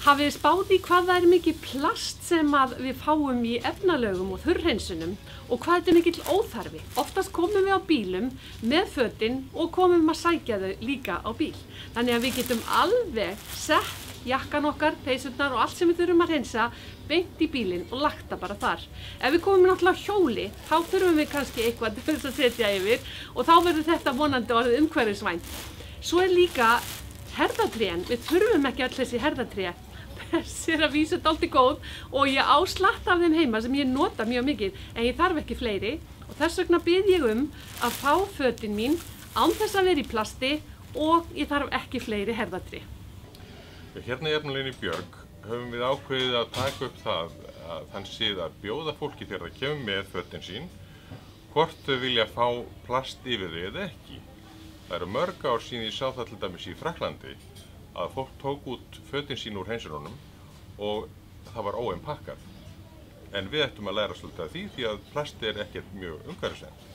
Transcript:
Hafið þið spáð í hvað það mikið plast sem að við fáum í efnalaugum og þurrhreinsunum og hvað þetta mikill óþarfi. Oftast komum við á bílum með fötin og komum að sækja þau líka á bíl. Þannig að við getum alveg sett jakkan okkar, peysurnar og allt sem við þurfum að hreinsa beint í bílinn og lagt það bara þar. Ef við komum náttúrulega á hjóli, þá þurfum við kannski eitthvað til þess að setja yfir og þá verður þetta vonandi orðið umhverfisvænt. Svo líka herðatrén, við þurfum ekki öll þessi herðatré. Þessi að vísu dálítið góð og ég á slatta af þeim heima sem ég nota mjög mikið en ég þarf ekki fleiri og þess vegna bið ég að fá fötin mín án þess að vera í plasti og ég þarf ekki fleiri herðatré. Hérna í Efnaleiðinni Björg höfum við ákveðið að taka upp þann sið að bjóða fólki þegar það kemur með fötin sín hvort þau vilja fá plast yfir þau eða ekki. Það eru mörg ár síðan ég sá það til dæmis í Frakklandi að fólk tók út fötin sín úr hreinsununum og það var óempakkað. En við ættum að læra svolítið af því að plast ekkert mjög umhverfisvænt.